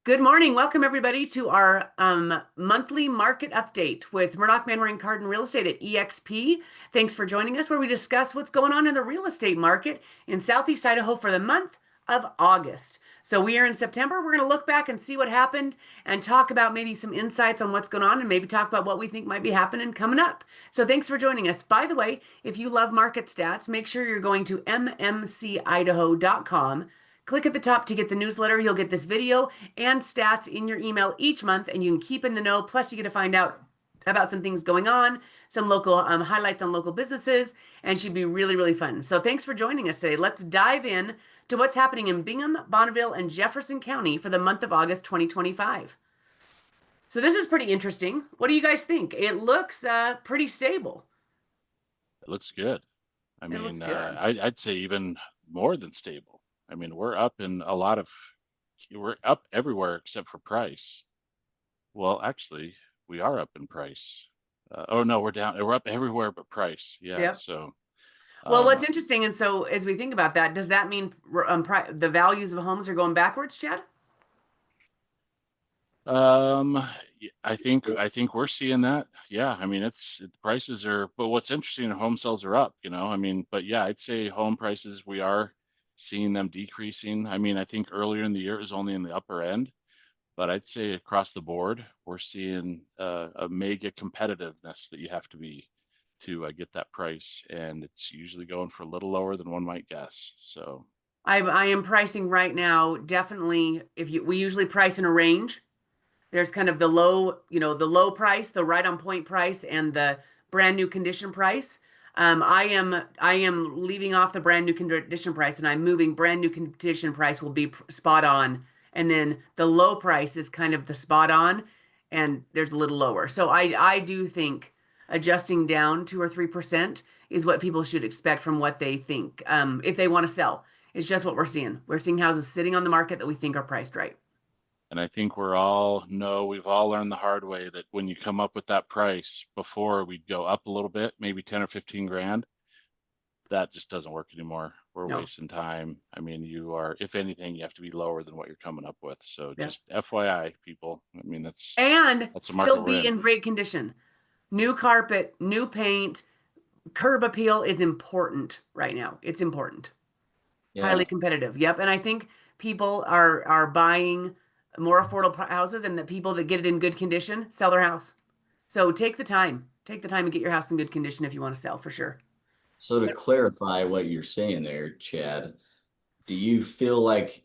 Good morning. Welcome everybody to our monthly market update with Murdock, Manwaring and Cardon Real Estate at EXP. Thanks for joining us where we discuss what's going on in the real estate market in Southeast Idaho for the month of August. So we are in September. We're going to look back and see what happened and talk about maybe some insights on what's going on and maybe talk about what we think might be happening coming up. So thanks for joining us. By the way, if you love market stats, make sure you're going to mmcidaho.com. Click at the top to get the newsletter. You'll get this video and stats in your email each month, and you can keep in the know. Plus, you get to find out about some things going on, some local highlights on local businesses, and should be really, really fun. So thanks for joining us today. Let's dive in to what's happening in Bingham, Bonneville, and Jefferson County for the month of August 2025. So this is pretty interesting. What do you guys think? It looks pretty stable. It looks good. I It looks mean, good. I'd say even more than stable. I mean, we're up everywhere except for price. Well, actually, we are up in price. Oh no, we're down. We're up everywhere but price. Yeah. Yep. So, Well, what's um, interesting, and so as we think about that, does that mean the values of homes are going backwards, Chad? um, I think we're seeing that. Yeah. I mean, the prices are, but what's interesting, home sales are up, I mean, but yeah, I'd say home prices, we are seeing them decreasing. I mean, I think earlier in the year it was only in the upper end. But I'd say across the board, we're seeing a mega competitiveness that you have to be to get that price, and it's usually going for a little lower than one might guess. So, I am pricing right now. Definitely, if you we usually price in a range. There's kind of the low, the low price, the right on point price, and the brand new condition price. I am leaving off the brand new condition price, and I'm moving brand new condition price will be spot on, and then the low price is kind of the spot on, and there's a little lower. So I do think adjusting down 2 or 3% is what people should expect from what they think if they want to sell. It's just what we're seeing. We're seeing houses sitting on the market that we think are priced right. and I think we've all learned the hard way that when you come up with that price before we'd go up a little bit, maybe 10 or 15 grand, that just doesn't work anymore. We're No. wasting time. I mean, if anything, you have to be lower than what you're coming up with. So Yeah. just FYI, people. I mean, And that's the market still we're be in. in great condition. New carpet, new paint, curb appeal is important right now. It's important. Highly Yeah. competitive. Yep. And I think people are buying more affordable houses, and the people that get it in good condition sell their house. So take the time. Take the time and get your house in good condition if you want to sell for sure. So to clarify what you're saying there, Chad, do you feel like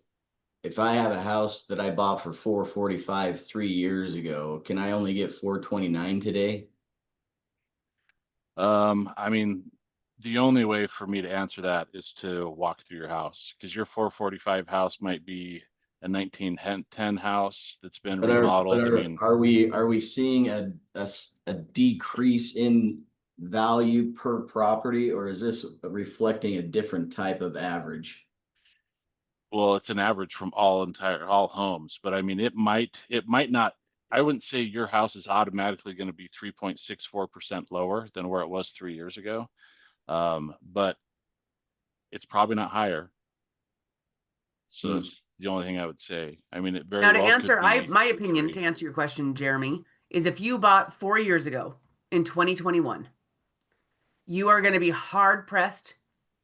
if I have a house that I bought for 445 3 years ago, can I only get 429 today? I mean, the only way for me to answer that is to walk through your house because your 445 house might be a 1910 house that's been But are but remodeled. I are mean, are we are we seeing a decrease in value per property, or is this reflecting a different type of average? well, it's an average from all homes, but I mean, it might not. I wouldn't say your house is automatically going to be 3.64% lower than where it was 3 years ago. But it's probably not higher. So Hmm. that's the only thing I would say. I mean, it very Now to well could answer, be my opinion to three. answer your question, Jeremy, is if you bought 4 years ago in 2021, you are going to be hard pressed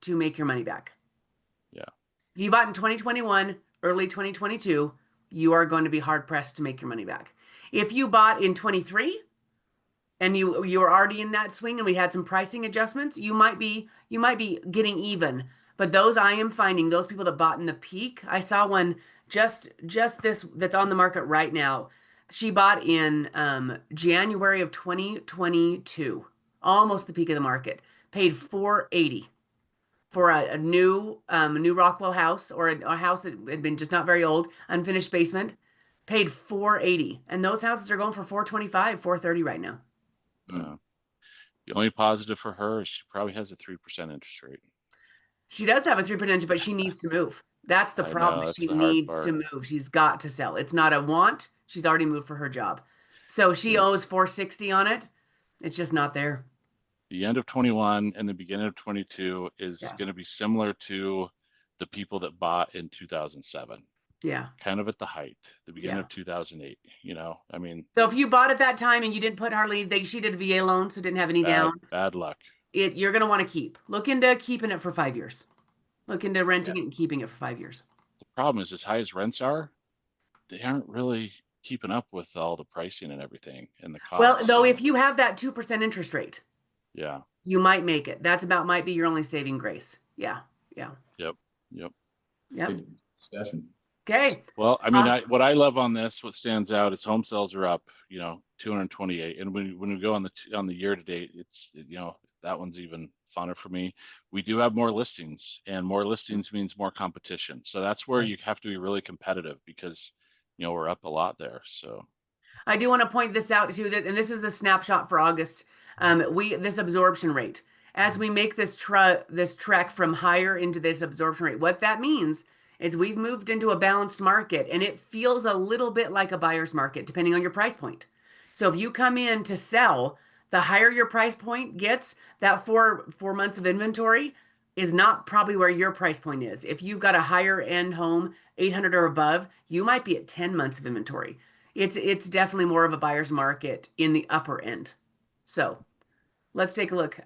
to make your money back. Yeah. If you bought in 2021, early 2022, you are going to be hard pressed to make your money back. If you bought in 23 and you were already in that swing and we had some pricing adjustments, you might be getting even. But those I am finding those people that bought in the peak, I saw one just this that's on the market right now. She bought in January of 2022, almost the peak of the market. Paid 480 for a new Rockwell house or a house that had been just not very old, unfinished basement. Paid 480, and those houses are going for 425, 430 right now. Hmm. Uh, the only positive for her is she probably has a 3% interest rate. She does have a 3%, but she needs to move. That's the I problem. know that's She the hard needs to part. move. She's got to sell. It's not a want. She's already moved for her job. So she The, owes 460 on it. It's just not there. the end of 21 and the beginning of 22 is Yeah. going to be similar to the people that bought in 2007. Yeah. kind of at the height, the beginning Yeah. of 2008, you know, I mean, So if you bought at that time and you didn't put hardly, she did a VA loan, so didn't have any down. bad luck. You're going to want to keep. Look into keeping it for 5 years. Look into renting Yeah. it and keeping it for 5 years. The problem is as high as rents are, they aren't really keeping up with all the pricing and everything and the Well, costs. though, So, if you have that 2% interest rate, yeah. you might make it. That's about might be your only saving grace. Yeah. Yeah. Yep. Yep. Yep. Good discussion. Okay. Well, I mean, Awesome. what I love on this, what stands out is home sales are up, 228. And when we go on the year to date, it's, that one's even funner for me. We do have more listings, and more listings means more competition. So that's where you have to be really competitive because, we're up a lot there. So I do want to point this out too, that, and this is a snapshot for August. This absorption rate, as we make this trek from higher into this absorption rate, what that means is we've moved into a balanced market, and it feels a little bit like a buyer's market, depending on your price point. So if you come in to sell, the higher your price point gets, that four months of inventory is not probably where your price point is. If you've got a higher end home, 800 or above, you might be at 10 months of inventory. It's definitely more of a buyer's market in the upper end. So let's take a look.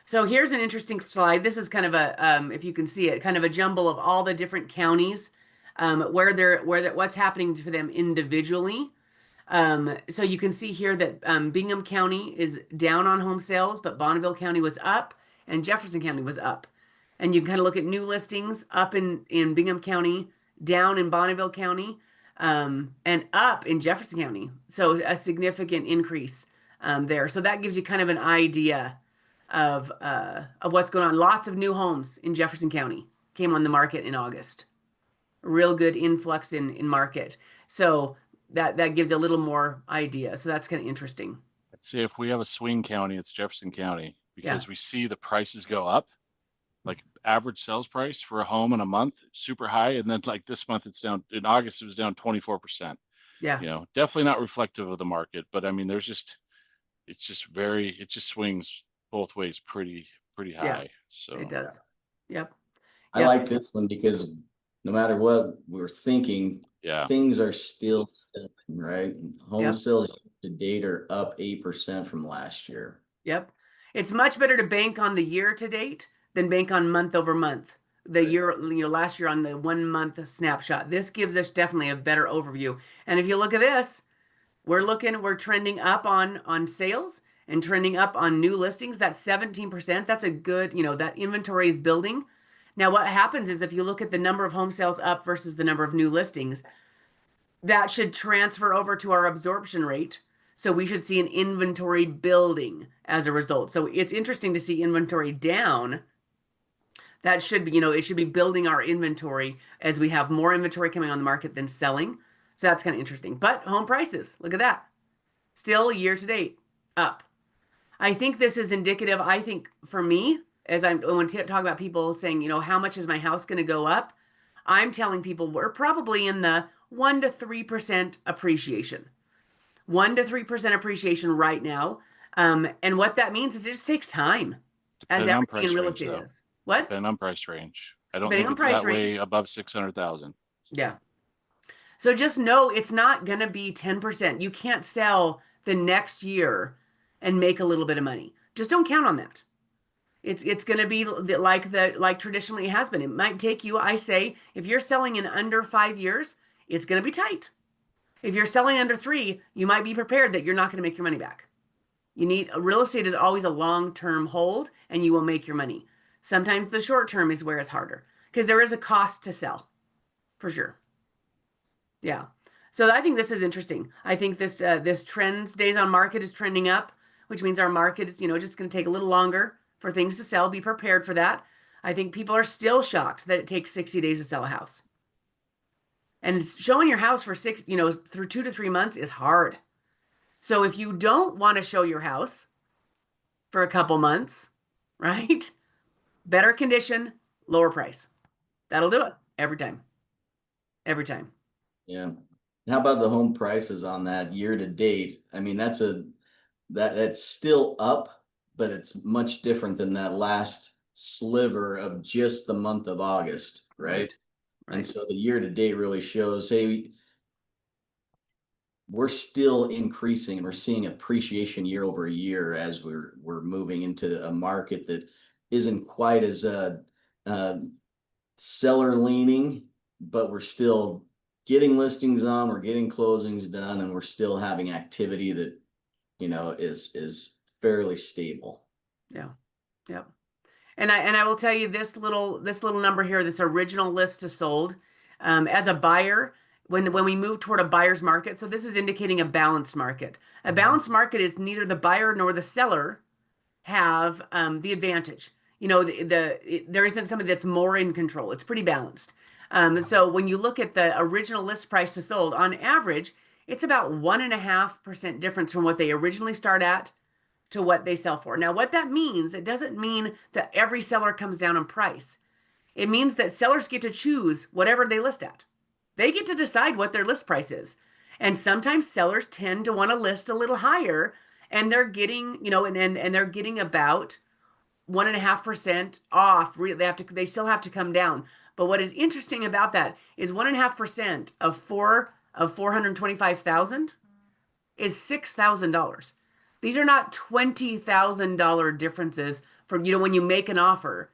So here's an interesting slide. This is kind of a, if you can see it, kind of a jumble of all the different counties, what's happening for them individually. So you can see here that Bingham County is down on home sales, but Bonneville County was up and Jefferson County was up. And you can kind of look at new listings up in Bingham County, down in Bonneville County, and up in Jefferson County. So a significant increase there. So that gives you kind of an idea of what's going on. Lots of new homes in Jefferson County came on the market in August. Real good influx in market. So that gives you a little more idea. So that's kind of interesting. I'd say if we have a swing county, it's Jefferson County because Yeah. we see the prices go up. Like average sales price for a home in a month, super high. And then like this month, it's down in August, it was down 24%. Yeah. Definitely not reflective of the market, but I mean, it just swings both ways pretty Yeah. high. So It does. Yep. I like this one because no matter what we're thinking, yeah, things are still selling, right? Home Yep. sales to date are up 8% from last year. Yep. It's much better to bank on the year to date than bank on month over month. The Right. year, last year on the 1 month snapshot. This gives us definitely a better overview. And if you look at this, we're trending up on sales and trending up on new listings. That's 17%. That's a good, that inventory is building. Now, what happens is if you look at the number of home sales up versus the number of new listings, that should transfer over to our absorption rate. So we should see an inventory building as a result. So it's interesting to see inventory down. That should be, it should be building our inventory as we have more inventory coming on the market than selling. So that's kind of interesting. But home prices, look at that. Still year to date up. I think this is indicative. I think for me, as I want to talk about people saying, how much is my house going to go up? I'm telling people we're probably in the 1 to 3% appreciation. 1 to 3% appreciation right now. And what that means is it just takes time, as depending on everything in price real range estate though. is. What? Depending on price range. I don't Depending think on it's price that way range. above 600,000. Yeah. So just know it's not going to be 10%. You can't sell the next year and make a little bit of money. Just don't count on that. It's going to be like traditionally it has been. It might take you, I say, if you're selling in under 5 years, it's going to be tight. If you're selling under 3, you might be prepared that you're not going to make your money back. Real estate is always a long-term hold and you will make your money. Sometimes the short term is where it's harder because there is a cost to sell for sure. Yeah. So I think this is interesting. I think this trends days on market is trending up, which means our market is, just going to take a little longer for things to sell. Be prepared for that. I think people are still shocked that it takes 60 days to sell a house. And showing your house for through 2 to 3 months is hard. So if you don't want to show your house for a couple months, right? Better condition, lower price. That'll do it every time. Every time. Yeah. How about the home prices on that year to date? I mean, that's still up, but it's much different than that last sliver of just the month of August, right? And so the year to date really shows, hey, we're still increasing and we're seeing appreciation year over year as we're moving into a market that isn't quite as seller leaning, but we're still getting listings on, we're getting closings done, and we're still having activity that, is fairly stable. Yeah. Yep. And I will tell you this little number here, this original list to sold, as a buyer, when we move toward a buyer's market, so this is indicating a balanced market. A balanced market is neither the buyer nor the seller have the advantage. There isn't somebody that's more in control. It's pretty balanced. So when you look at the original list price to sold, on average, it's about 1.5% difference from what they originally start at to what they sell for. Now, what that means, it doesn't mean that every seller comes down in price. It means that sellers get to choose whatever they list at. They get to decide what their list price is. And sometimes sellers tend to want to list a little higher, and they're getting, and they're getting about 1.5% off. They still have to come down. But what is interesting about that is 1.5% of 425,000 is $6,000. These are not $20,000 differences from, when you make an offer.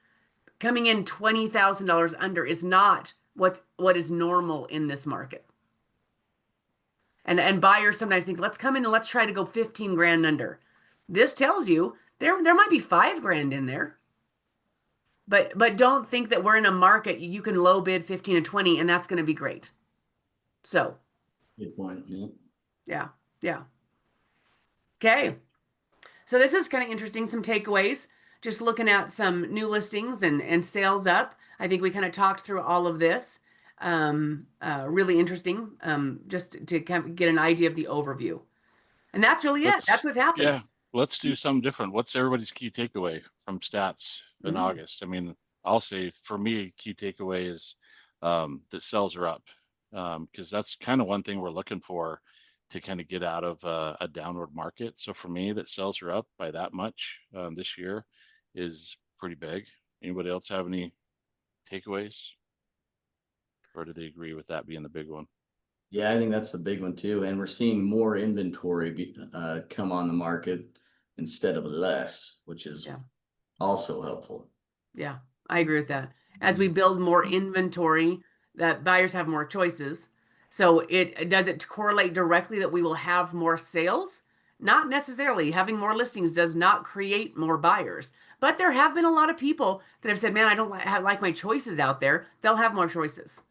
Coming in $20,000 under is not what is normal in this market. And buyers sometimes think, let's come in and let's try to go 15 grand under. This tells you there might be 5 grand in there. But don't think that we're in a market you can low bid 15 and 20 and that's going to be great. So good point. Yeah. Okay. So this is kind of interesting. Some takeaways, just looking at some new listings and sales up. I think we kind of talked through all of this. Really interesting. Just to kind of get an idea of the overview. And that's really it. That's what's happened. Yeah. Let's do something different. What's everybody's key takeaway from stats in August? I mean, I'll say for me, key takeaway is that sales are up. Because that's kind of one thing we're looking for to kind of get out of a downward market. So for me, that sales are up by that much this year is pretty big. Anybody else have any takeaways? Or do they agree with that being the big one? Yeah, I think that's the big one too. And we're seeing more inventory come on the market instead of less, which is also helpful. Yeah, I agree with that. As we build more inventory, that buyers have more choices. So does it correlate directly that we will have more sales? Not necessarily. Having more listings does not create more buyers. But there have been a lot of people that have said, man, I don't like my choices out there. They'll have more choices.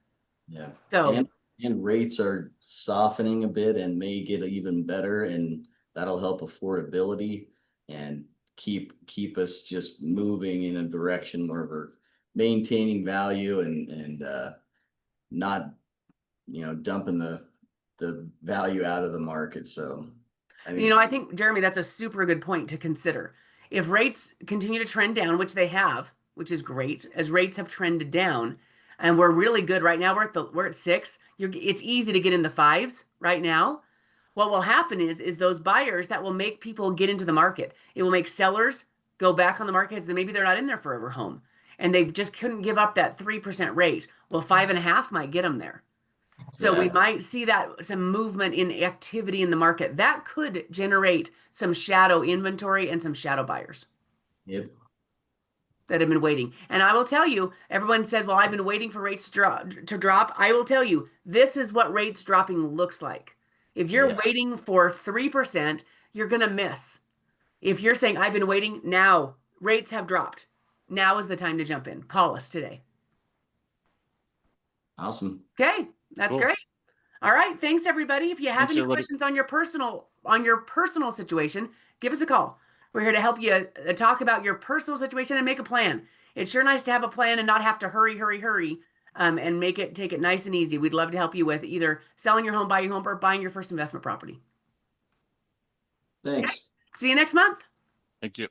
Yeah. So and rates are softening a bit and may get even better, and that'll help affordability and keep us just moving in a direction where we're maintaining value and not dumping the value out of the market. So I think Jeremy, that's a super good point to consider. If rates continue to trend down, which they have, which is great, as rates have trended down, and we're really good right now, we're at 6. It's easy to get in the 5s right now. What will happen is those buyers, that will make people get into the market. It will make sellers go back on the market because maybe they're not in their forever home and they just couldn't give up that 3% rate. Well, 5.5 might get them there. So we might see that some movement in activity in the market that could generate some shadow inventory and some shadow buyers. Yep. That have been waiting. And I will tell you, everyone says, well, I've been waiting for rates to drop. I will tell you, this is what rates dropping looks like. If you're waiting for 3%, you're going to miss. If you're saying, I've been waiting, now rates have dropped. Now is the time to jump in. Call us today. Awesome. Okay, that's great. All right, thanks everybody. If you have any questions on your personal situation, give us a call. We're here to help you talk about your personal situation and make a plan. It's sure nice to have a plan and not have to hurry, and take it nice and easy. We'd love to help you with either selling your home, buying your home, or buying your first investment property. Thanks. Okay. See you next month. Thank you.